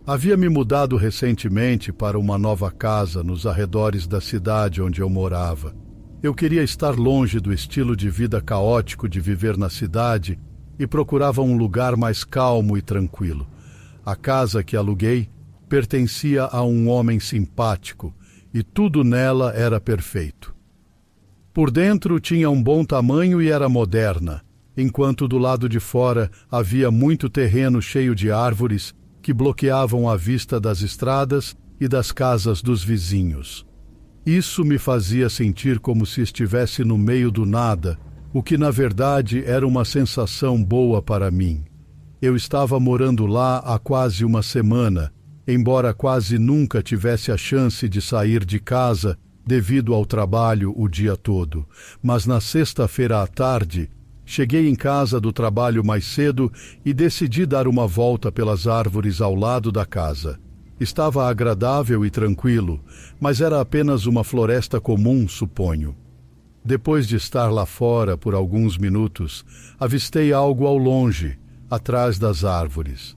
Havia me mudado recentemente para uma nova casa nos arredores da cidade onde eu morava. Eu queria estar longe do estilo de vida caótico de viver na cidade e procurava um lugar mais calmo e tranquilo. A casa que aluguei pertencia a um homem simpático e tudo nela era perfeito. Por dentro tinha um bom tamanho e era moderna, enquanto do lado de fora havia muito terreno cheio de árvores que bloqueavam a vista das estradas e das casas dos vizinhos. Isso me fazia sentir como se estivesse no meio do nada, o que na verdade era uma sensação boa para mim. Eu estava morando lá há quase uma semana, embora quase nunca tivesse a chance de sair de casa devido ao trabalho o dia todo. Mas na sexta-feira à tarde, cheguei em casa do trabalho mais cedo e decidi dar uma volta pelas árvores ao lado da casa. Estava agradável e tranquilo, mas era apenas uma floresta comum, suponho. Depois de estar lá fora por alguns minutos, avistei algo ao longe, atrás das árvores.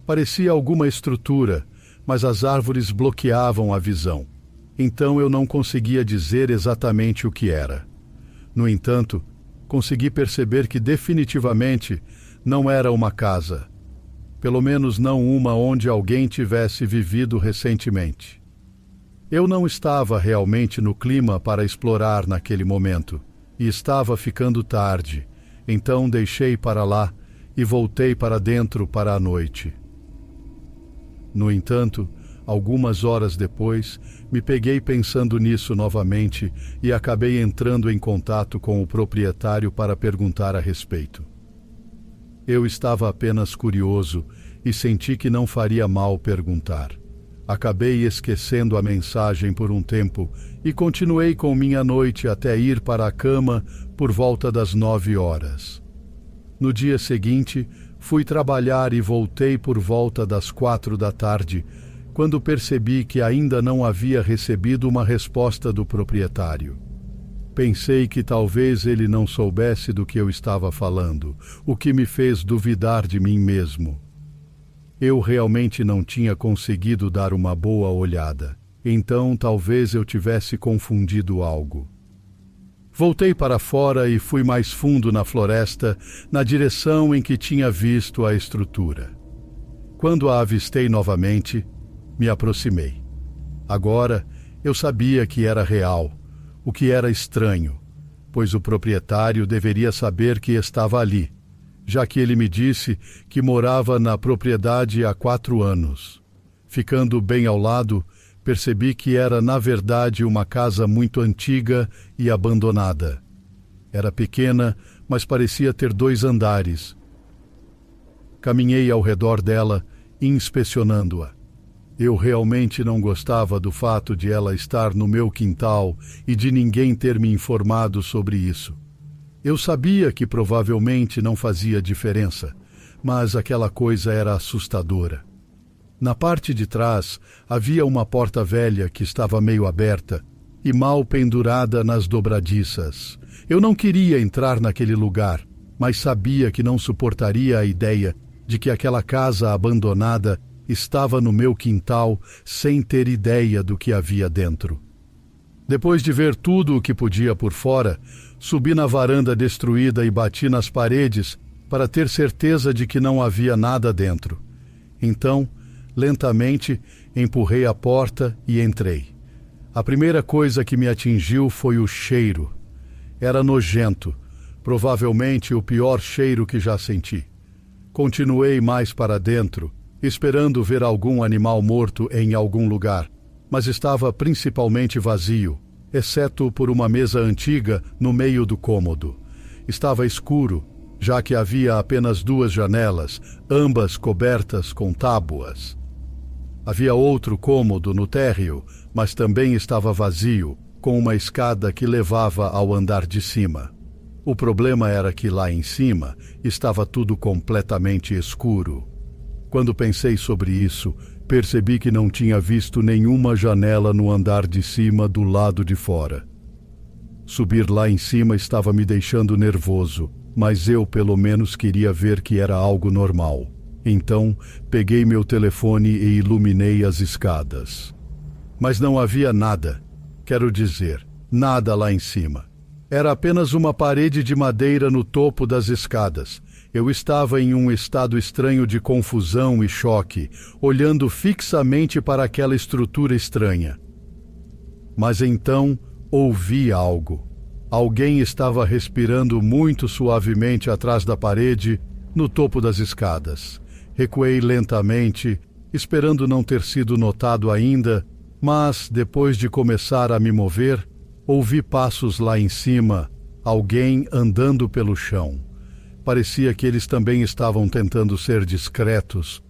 Parecia alguma estrutura, mas as árvores bloqueavam a visão. Então eu não conseguia dizer exatamente o que era. No entanto, consegui perceber que definitivamente não era uma casa. Pelo menos não uma onde alguém tivesse vivido recentemente. Eu não estava realmente no clima para explorar naquele momento, e estava ficando tarde, então deixei para lá e voltei para dentro para a noite. No entanto, algumas horas depois, me peguei pensando nisso novamente e acabei entrando em contato com o proprietário para perguntar a respeito. Eu estava apenas curioso e senti que não faria mal perguntar. Acabei esquecendo a mensagem por um tempo e continuei com minha noite até ir para a cama por volta das 9 horas. No dia seguinte, fui trabalhar e voltei por volta das 4 da tarde, quando percebi que ainda não havia recebido uma resposta do proprietário. Pensei que talvez ele não soubesse do que eu estava falando, o que me fez duvidar de mim mesmo. Eu realmente não tinha conseguido dar uma boa olhada, então talvez eu tivesse confundido algo. Voltei para fora e fui mais fundo na floresta, na direção em que tinha visto a estrutura. Quando a avistei novamente, me aproximei. Agora, eu sabia que era real, o que era estranho, pois o proprietário deveria saber que estava ali, já que ele me disse que morava na propriedade há 4 anos. Ficando bem ao lado, percebi que era, na verdade, uma casa muito antiga e abandonada. Era pequena, mas parecia ter 2 andares. Caminhei ao redor dela, inspecionando-a. Eu realmente não gostava do fato de ela estar no meu quintal e de ninguém ter me informado sobre isso. Eu sabia que provavelmente não fazia diferença, mas aquela coisa era assustadora. Na parte de trás havia uma porta velha que estava meio aberta e mal pendurada nas dobradiças. Eu não queria entrar naquele lugar, mas sabia que não suportaria a ideia de que aquela casa abandonada estava no meu quintal sem ter ideia do que havia dentro. Depois de ver tudo o que podia por fora, subi na varanda destruída e bati nas paredes para ter certeza de que não havia nada dentro. Então, lentamente, empurrei a porta e entrei. A primeira coisa que me atingiu foi o cheiro. Era nojento, provavelmente o pior cheiro que já senti. Continuei mais para dentro, esperando ver algum animal morto em algum lugar, mas estava principalmente vazio, exceto por uma mesa antiga no meio do cômodo. Estava escuro, já que havia apenas 2 janelas, ambas cobertas com tábuas. Havia outro cômodo no térreo, mas também estava vazio, com uma escada que levava ao andar de cima. O problema era que lá em cima estava tudo completamente escuro. Quando pensei sobre isso, percebi que não tinha visto nenhuma janela no andar de cima do lado de fora. Subir lá em cima estava me deixando nervoso, mas eu pelo menos queria ver que era algo normal. Então, peguei meu telefone e iluminei as escadas. Mas não havia nada, quero dizer, nada lá em cima. Era apenas uma parede de madeira no topo das escadas. Eu estava em um estado estranho de confusão e choque, olhando fixamente para aquela estrutura estranha. Mas então ouvi algo. Alguém estava respirando muito suavemente atrás da parede, no topo das escadas. Recuei lentamente, esperando não ter sido notado ainda, mas, depois de começar a me mover, ouvi passos lá em cima, alguém andando pelo chão. Parecia que eles também estavam tentando ser discretos.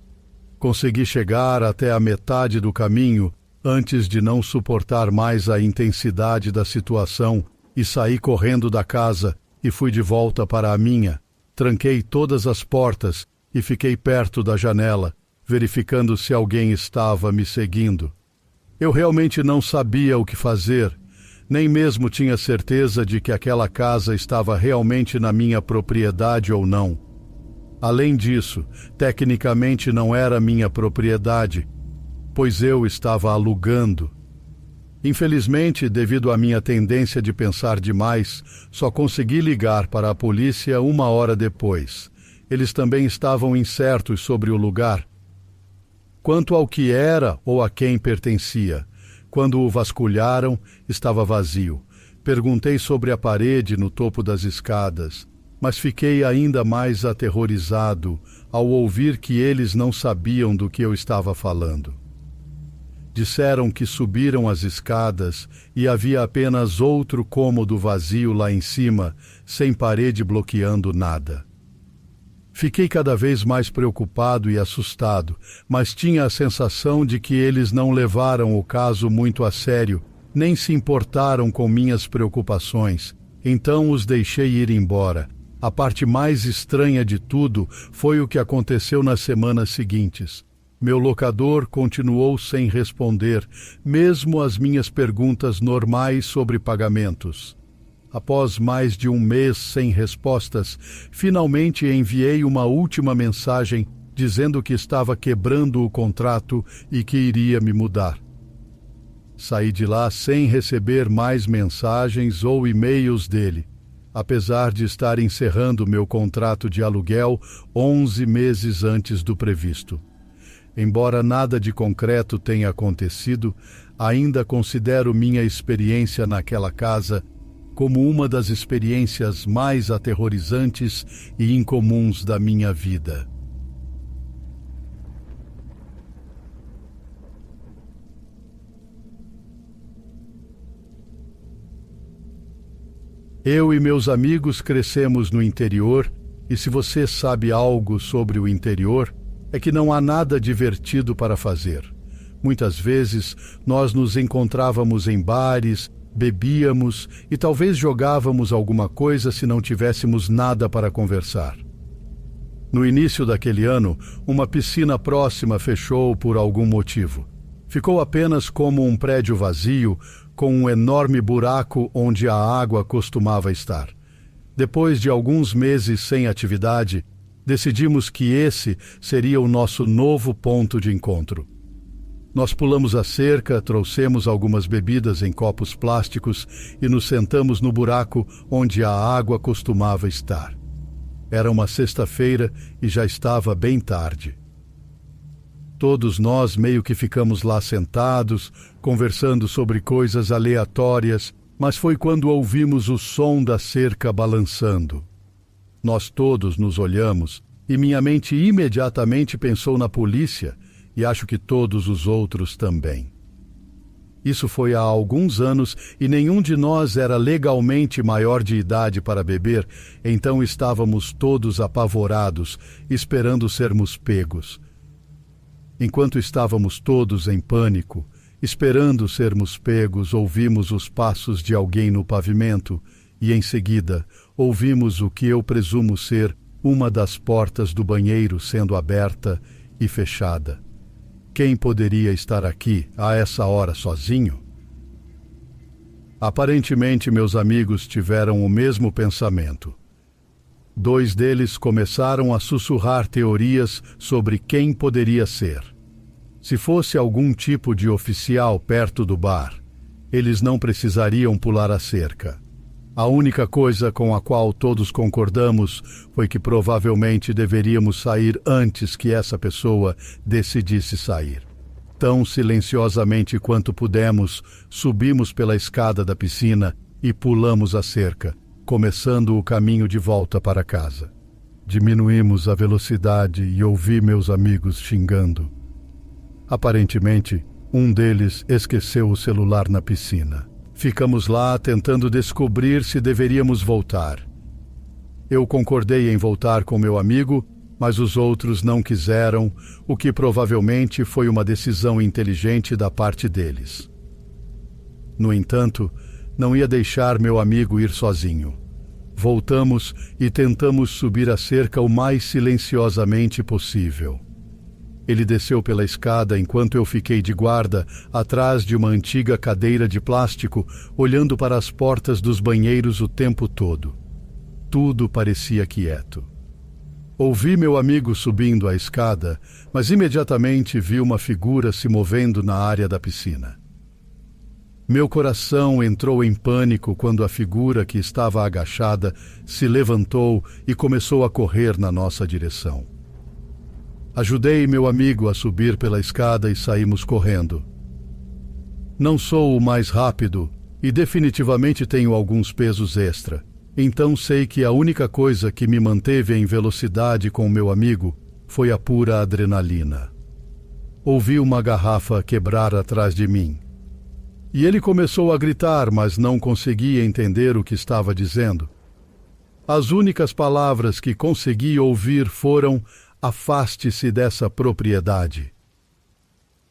Consegui chegar até a metade do caminho antes de não suportar mais a intensidade da situação e saí correndo da casa e fui de volta para a minha. Tranquei todas as portas e fiquei perto da janela, verificando se alguém estava me seguindo. Eu realmente não sabia o que fazer, nem mesmo tinha certeza de que aquela casa estava realmente na minha propriedade ou não. Além disso, tecnicamente não era minha propriedade, pois eu estava alugando. Infelizmente, devido à minha tendência de pensar demais, só consegui ligar para a polícia 1 hora depois. Eles também estavam incertos sobre o lugar. Quanto ao que era ou a quem pertencia, quando o vasculharam, estava vazio. Perguntei sobre a parede no topo das escadas, mas fiquei ainda mais aterrorizado ao ouvir que eles não sabiam do que eu estava falando. Disseram que subiram as escadas e havia apenas outro cômodo vazio lá em cima, sem parede bloqueando nada. Fiquei cada vez mais preocupado e assustado, mas tinha a sensação de que eles não levaram o caso muito a sério, nem se importaram com minhas preocupações. Então os deixei ir embora. A parte mais estranha de tudo foi o que aconteceu nas semanas seguintes. Meu locador continuou sem responder, mesmo às minhas perguntas normais sobre pagamentos. Após mais de 1 mês sem respostas, finalmente enviei uma última mensagem dizendo que estava quebrando o contrato e que iria me mudar. Saí de lá sem receber mais mensagens ou e-mails dele, apesar de estar encerrando meu contrato de aluguel 11 meses antes do previsto. Embora nada de concreto tenha acontecido, ainda considero minha experiência naquela casa como uma das experiências mais aterrorizantes e incomuns da minha vida. Eu e meus amigos crescemos no interior, e se você sabe algo sobre o interior, é que não há nada divertido para fazer. Muitas vezes nós nos encontrávamos em bares, bebíamos e talvez jogávamos alguma coisa se não tivéssemos nada para conversar. No início daquele ano, uma piscina próxima fechou por algum motivo. Ficou apenas como um prédio vazio, com um enorme buraco onde a água costumava estar. Depois de alguns meses sem atividade, decidimos que esse seria o nosso novo ponto de encontro. Nós pulamos a cerca, trouxemos algumas bebidas em copos plásticos e nos sentamos no buraco onde a água costumava estar. Era uma sexta-feira e já estava bem tarde. Todos nós meio que ficamos lá sentados, conversando sobre coisas aleatórias, mas foi quando ouvimos o som da cerca balançando. Nós todos nos olhamos e minha mente imediatamente pensou na polícia, e acho que todos os outros também. Isso foi há alguns anos e nenhum de nós era legalmente maior de idade para beber, então estávamos todos apavorados, esperando sermos pegos. Enquanto estávamos todos em pânico, esperando sermos pegos, ouvimos os passos de alguém no pavimento e, em seguida, ouvimos o que eu presumo ser uma das portas do banheiro sendo aberta e fechada. Quem poderia estar aqui a essa hora sozinho? Aparentemente, meus amigos tiveram o mesmo pensamento. 2 deles começaram a sussurrar teorias sobre quem poderia ser. Se fosse algum tipo de oficial perto do bar, eles não precisariam pular a cerca. A única coisa com a qual todos concordamos foi que provavelmente deveríamos sair antes que essa pessoa decidisse sair. Tão silenciosamente quanto pudemos, subimos pela escada da piscina e pulamos a cerca, começando o caminho de volta para casa. Diminuímos a velocidade e ouvi meus amigos xingando. Aparentemente, um deles esqueceu o celular na piscina. Ficamos lá tentando descobrir se deveríamos voltar. Eu concordei em voltar com meu amigo, mas os outros não quiseram, o que provavelmente foi uma decisão inteligente da parte deles. No entanto, não ia deixar meu amigo ir sozinho. Voltamos e tentamos subir a cerca o mais silenciosamente possível. Ele desceu pela escada enquanto eu fiquei de guarda atrás de uma antiga cadeira de plástico, olhando para as portas dos banheiros o tempo todo. Tudo parecia quieto. Ouvi meu amigo subindo a escada, mas imediatamente vi uma figura se movendo na área da piscina. Meu coração entrou em pânico quando a figura que estava agachada se levantou e começou a correr na nossa direção. Ajudei meu amigo a subir pela escada e saímos correndo. Não sou o mais rápido e definitivamente tenho alguns pesos extra, então sei que a única coisa que me manteve em velocidade com meu amigo foi a pura adrenalina. Ouvi uma garrafa quebrar atrás de mim. E ele começou a gritar, mas não conseguia entender o que estava dizendo. As únicas palavras que consegui ouvir foram: afaste-se dessa propriedade.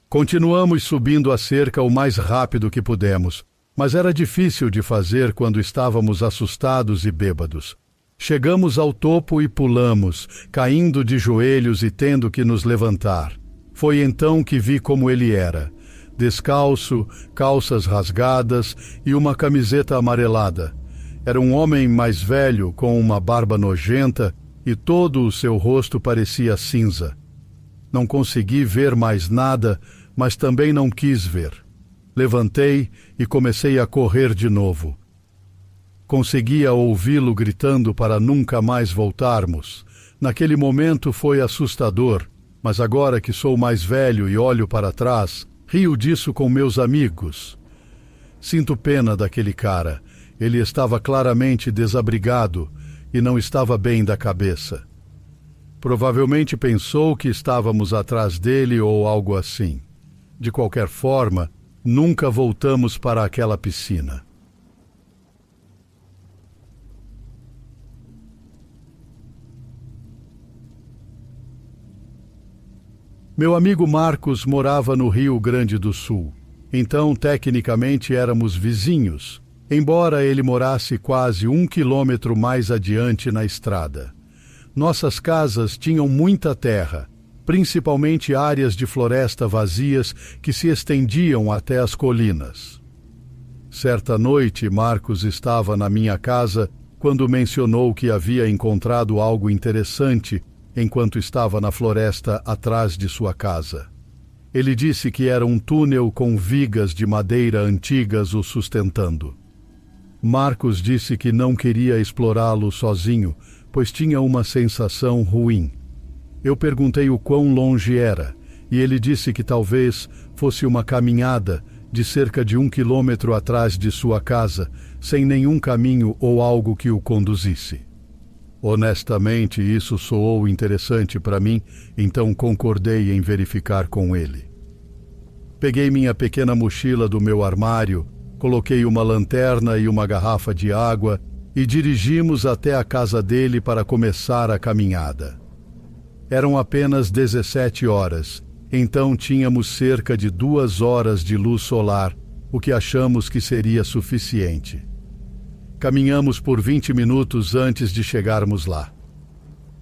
Continuamos subindo a cerca o mais rápido que pudemos, mas era difícil de fazer quando estávamos assustados e bêbados. Chegamos ao topo e pulamos, caindo de joelhos e tendo que nos levantar. Foi então que vi como ele era: descalço, calças rasgadas e uma camiseta amarelada. Era um homem mais velho, com uma barba nojenta, e todo o seu rosto parecia cinza. Não consegui ver mais nada, mas também não quis ver. Levantei e comecei a correr de novo. Conseguia ouvi-lo gritando para nunca mais voltarmos. Naquele momento foi assustador, mas agora que sou mais velho e olho para trás, rio disso com meus amigos. Sinto pena daquele cara. Ele estava claramente desabrigado e não estava bem da cabeça. Provavelmente pensou que estávamos atrás dele ou algo assim. De qualquer forma, nunca voltamos para aquela piscina. Meu amigo Marcos morava no Rio Grande do Sul, então tecnicamente éramos vizinhos, embora ele morasse quase 1 quilômetro mais adiante na estrada. Nossas casas tinham muita terra, principalmente áreas de floresta vazias que se estendiam até as colinas. Certa noite, Marcos estava na minha casa quando mencionou que havia encontrado algo interessante enquanto estava na floresta atrás de sua casa. Ele disse que era um túnel com vigas de madeira antigas o sustentando. Marcos disse que não queria explorá-lo sozinho, pois tinha uma sensação ruim. Eu perguntei o quão longe era, e ele disse que talvez fosse uma caminhada de cerca de 1 quilômetro atrás de sua casa, sem nenhum caminho ou algo que o conduzisse. Honestamente, isso soou interessante para mim, então concordei em verificar com ele. Peguei minha pequena mochila do meu armário, coloquei uma lanterna e uma garrafa de água e dirigimos até a casa dele para começar a caminhada. Eram apenas 17 horas, então tínhamos cerca de 2 horas de luz solar, o que achamos que seria suficiente. Caminhamos por 20 minutos antes de chegarmos lá.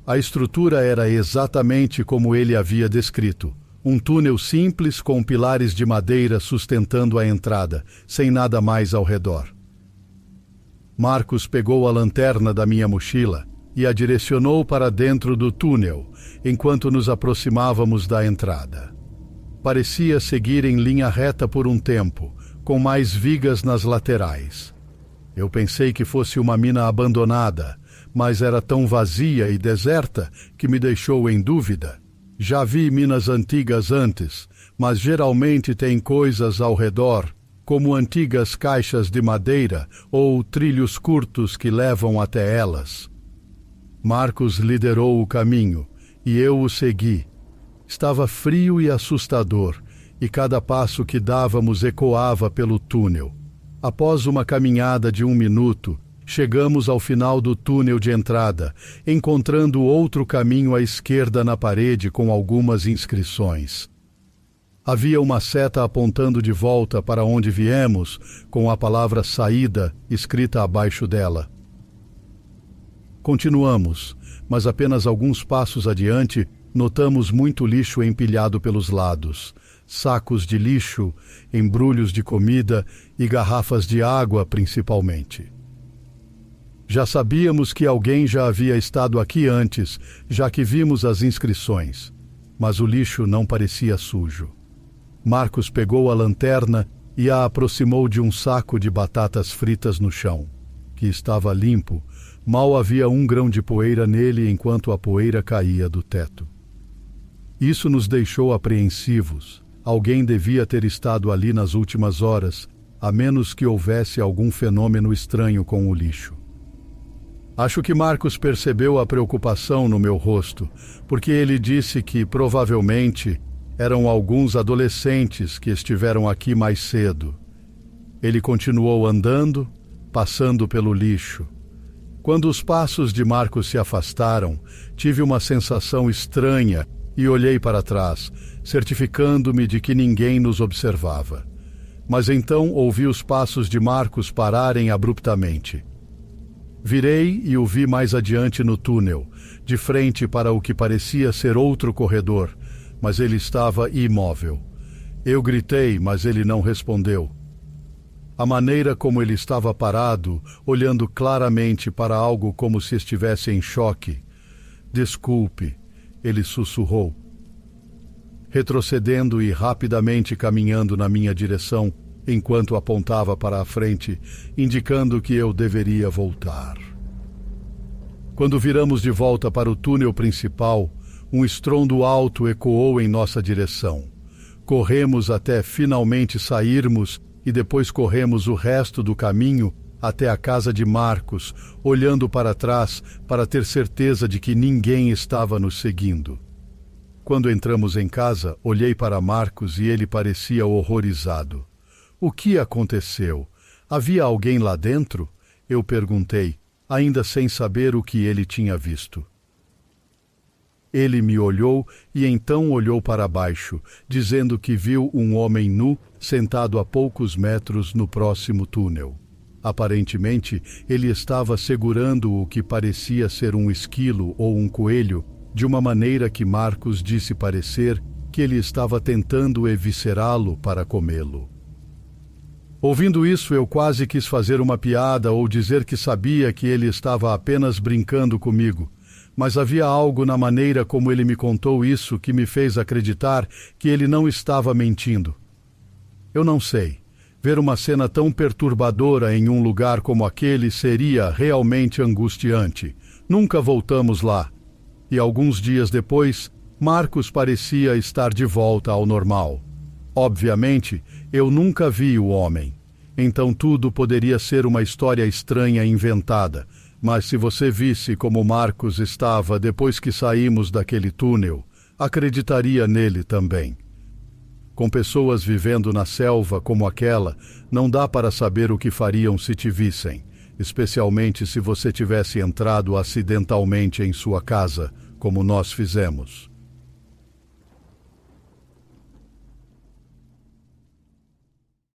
A estrutura era exatamente como ele havia descrito. Um túnel simples com pilares de madeira sustentando a entrada, sem nada mais ao redor. Marcos pegou a lanterna da minha mochila e a direcionou para dentro do túnel, enquanto nos aproximávamos da entrada. Parecia seguir em linha reta por um tempo, com mais vigas nas laterais. Eu pensei que fosse uma mina abandonada, mas era tão vazia e deserta que me deixou em dúvida. Já vi minas antigas antes, mas geralmente tem coisas ao redor, como antigas caixas de madeira ou trilhos curtos que levam até elas. Marcos liderou o caminho e eu o segui. Estava frio e assustador, e cada passo que dávamos ecoava pelo túnel. Após uma caminhada de 1 minuto, chegamos ao final do túnel de entrada, encontrando outro caminho à esquerda na parede com algumas inscrições. Havia uma seta apontando de volta para onde viemos, com a palavra saída escrita abaixo dela. Continuamos, mas apenas alguns passos adiante, notamos muito lixo empilhado pelos lados. Sacos de lixo, embrulhos de comida e garrafas de água, principalmente. Já sabíamos que alguém já havia estado aqui antes, já que vimos as inscrições, mas o lixo não parecia sujo. Marcos pegou a lanterna e a aproximou de um saco de batatas fritas no chão, que estava limpo. Mal havia 1 grão de poeira nele enquanto a poeira caía do teto. Isso nos deixou apreensivos. Alguém devia ter estado ali nas últimas horas, a menos que houvesse algum fenômeno estranho com o lixo. Acho que Marcos percebeu a preocupação no meu rosto, porque ele disse que, provavelmente, eram alguns adolescentes que estiveram aqui mais cedo. Ele continuou andando, passando pelo lixo. Quando os passos de Marcos se afastaram, tive uma sensação estranha e olhei para trás, certificando-me de que ninguém nos observava. Mas então ouvi os passos de Marcos pararem abruptamente. Virei e o vi mais adiante no túnel, de frente para o que parecia ser outro corredor, mas ele estava imóvel. Eu gritei, mas ele não respondeu. A maneira como ele estava parado, olhando claramente para algo como se estivesse em choque. Desculpe, ele sussurrou. Retrocedendo e rapidamente caminhando na minha direção, enquanto apontava para a frente, indicando que eu deveria voltar. Quando viramos de volta para o túnel principal, um estrondo alto ecoou em nossa direção. Corremos até finalmente sairmos e depois corremos o resto do caminho até a casa de Marcos, olhando para trás para ter certeza de que ninguém estava nos seguindo. Quando entramos em casa, olhei para Marcos e ele parecia horrorizado. O que aconteceu? Havia alguém lá dentro? Eu perguntei, ainda sem saber o que ele tinha visto. Ele me olhou e então olhou para baixo, dizendo que viu um homem nu sentado a poucos metros no próximo túnel. Aparentemente, ele estava segurando o que parecia ser um esquilo ou um coelho, de uma maneira que Marcos disse parecer que ele estava tentando eviscerá-lo para comê-lo. Ouvindo isso, eu quase quis fazer uma piada ou dizer que sabia que ele estava apenas brincando comigo, mas havia algo na maneira como ele me contou isso que me fez acreditar que ele não estava mentindo. Eu não sei. Ver uma cena tão perturbadora em um lugar como aquele seria realmente angustiante. Nunca voltamos lá. E alguns dias depois, Marcos parecia estar de volta ao normal. Obviamente, eu nunca vi o homem. Então tudo poderia ser uma história estranha inventada. Mas se você visse como Marcos estava depois que saímos daquele túnel, acreditaria nele também. Com pessoas vivendo na selva como aquela, não dá para saber o que fariam se te vissem, especialmente se você tivesse entrado acidentalmente em sua casa, como nós fizemos.